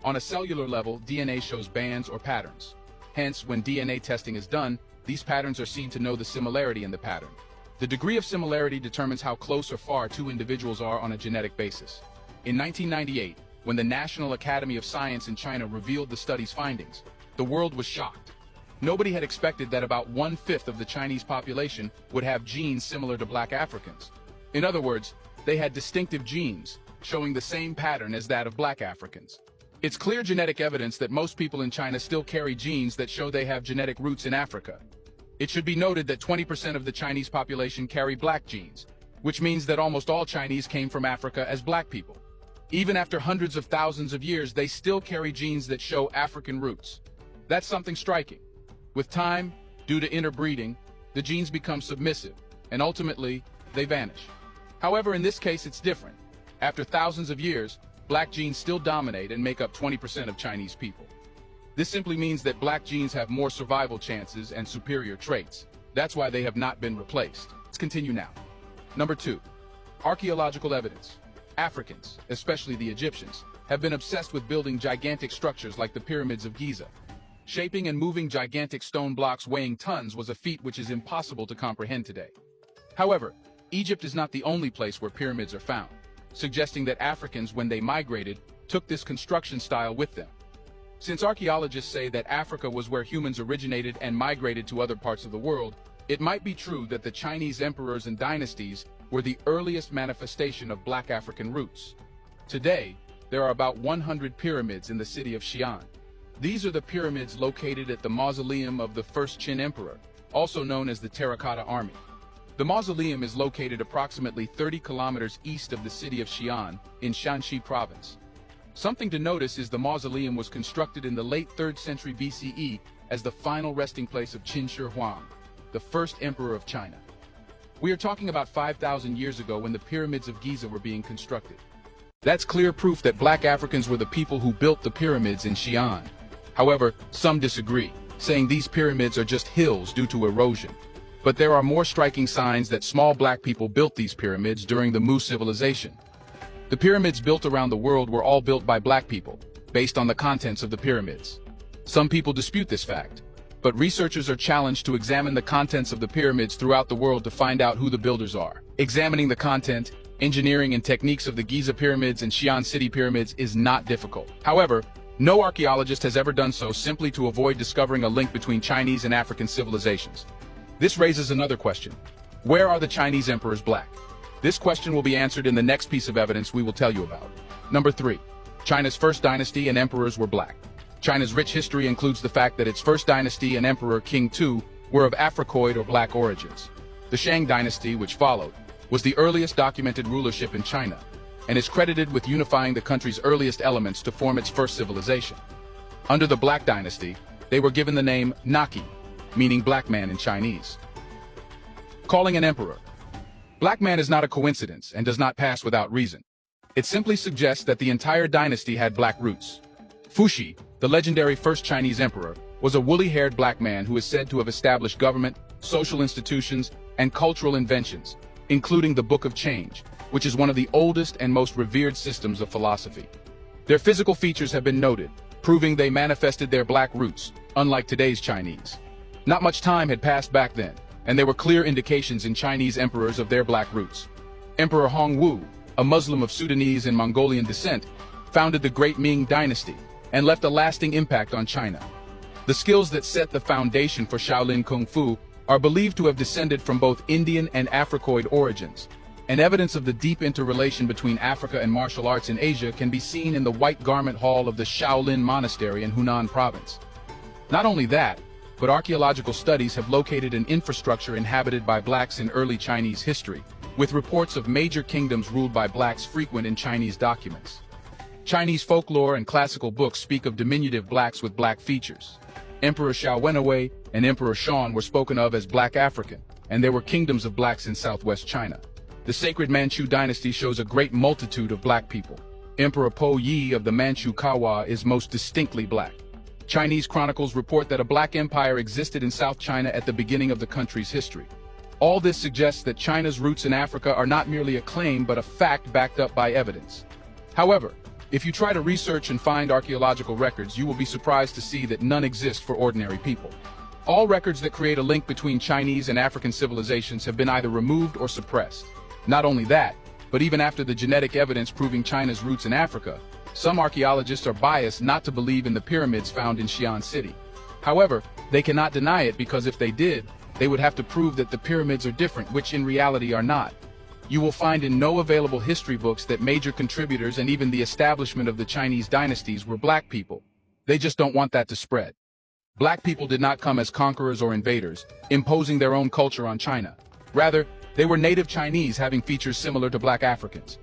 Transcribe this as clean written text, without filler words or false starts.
On a cellular level, DNA shows bands or patterns. Hence, when DNA testing is done, these patterns are seen to know the similarity in the pattern. The degree of similarity determines how close or far two individuals are on a genetic basis. In 1998, when the National Academy of Science in China revealed the study's findings, the world was shocked. Nobody had expected that about 1/5 of the Chinese population would have genes similar to Black Africans. In other words, they had distinctive genes, showing the same pattern as that of Black Africans. It's clear genetic evidence that most people in China still carry genes that show they have genetic roots in Africa. It should be noted that 20% of the Chinese population carry Black genes, which means that almost all Chinese came from Africa as Black people. Even after hundreds of thousands of years, they still carry genes that show African roots. That's something striking. With time, due to interbreeding, the genes become submissive, and ultimately, they vanish. However, in this case, it's different. After thousands of years, Black genes still dominate and make up 20% of Chinese people. This simply means that Black genes have more survival chances and superior traits. That's why they have not been replaced. Let's continue now. Number 2. Archaeological evidence. Africans, especially the Egyptians, have been obsessed with building gigantic structures like the pyramids of Giza. Shaping and moving gigantic stone blocks weighing tons was a feat which is impossible to comprehend today. However, Egypt is not the only place where pyramids are found, suggesting that Africans, when they migrated, took this construction style with them. Since archaeologists say that Africa was where humans originated and migrated to other parts of the world, it might be true that the Chinese emperors and dynasties were the earliest manifestation of Black African roots. Today, there are about 100 pyramids in the city of Xi'an. These are the pyramids located at the mausoleum of the first Qin emperor, also known as the Terracotta Army. The mausoleum is located approximately 30 kilometers east of the city of Xi'an in Shanxi province. Something to notice is the mausoleum was constructed in the late 3rd century BCE as the final resting place of Qin Shi Huang, the first emperor of China. We are talking about 5,000 years ago when the pyramids of Giza were being constructed. That's clear proof that Black Africans were the people who built the pyramids in Xi'an. However, some disagree, saying these pyramids are just hills due to erosion. But there are more striking signs that small Black people built these pyramids during the Mu civilization. The pyramids built around the world were all built by Black people, based on the contents of the pyramids. Some people dispute this fact, but researchers are challenged to examine the contents of the pyramids throughout the world to find out who the builders are. Examining the content, engineering, and techniques of the Giza pyramids and Xi'an city pyramids is not difficult. However, no archaeologist has ever done so simply to avoid discovering a link between Chinese and African civilizations. This raises another question. Where are the Chinese emperors Black? This question will be answered in the next piece of evidence we will tell you about. Number 3. China's first dynasty and emperors were Black. China's rich history includes the fact that its first dynasty and emperor, King Tu, were of Africoid or Black origins. The Shang dynasty, which followed, was the earliest documented rulership in China, and is credited with unifying the country's earliest elements to form its first civilization. Under the Black dynasty, they were given the name Naqi, meaning black man in Chinese. Calling an emperor. Black man is not a coincidence and does not pass without reason. It simply suggests that the entire dynasty had Black roots. Fuxi, the legendary first Chinese emperor, was a woolly-haired Black man who is said to have established government, social institutions, and cultural inventions, including the Book of Change, which is one of the oldest and most revered systems of philosophy. Their physical features have been noted, proving they manifested their Black roots, unlike today's Chinese. Not much time had passed back then, and there were clear indications in Chinese emperors of their Black roots. Emperor Hongwu, a Muslim of Sudanese and Mongolian descent, founded the Great Ming Dynasty and left a lasting impact on China. The skills that set the foundation for Shaolin Kung Fu are believed to have descended from both Indian and Africoid origins, and evidence of the deep interrelation between Africa and martial arts in Asia can be seen in the White Garment Hall of the Shaolin Monastery in Hunan Province. Not only that, but archaeological studies have located an infrastructure inhabited by Blacks in early Chinese history, with reports of major kingdoms ruled by Blacks frequent in Chinese documents. Chinese folklore and classical books speak of diminutive Blacks with Black features. Emperor Xiao Wenwei and Emperor Shan were spoken of as Black African, and there were kingdoms of Blacks in southwest China. The sacred Manchu dynasty shows a great multitude of Black people. Emperor Po Yi of the Manchu Kawa is most distinctly Black. Chinese chronicles report that a Black empire existed in South China at the beginning of the country's history. All this suggests that China's roots in Africa are not merely a claim but a fact backed up by evidence. However, If you try to research and find archaeological records, you will be surprised to see that none exist for ordinary people. All records that create a link between Chinese and African civilizations have been either removed or suppressed. Not only that, but even after the genetic evidence proving China's roots in Africa, some archaeologists are biased not to believe in the pyramids found in Xi'an City. However, they cannot deny it because if they did, they would have to prove that the pyramids are different, which in reality are not. You will find in no available history books that major contributors and even the establishment of the Chinese dynasties were black people. They just don't want that to spread. Black people did not come as conquerors or invaders, imposing their own culture on China. Rather, they were native Chinese having features similar to black Africans.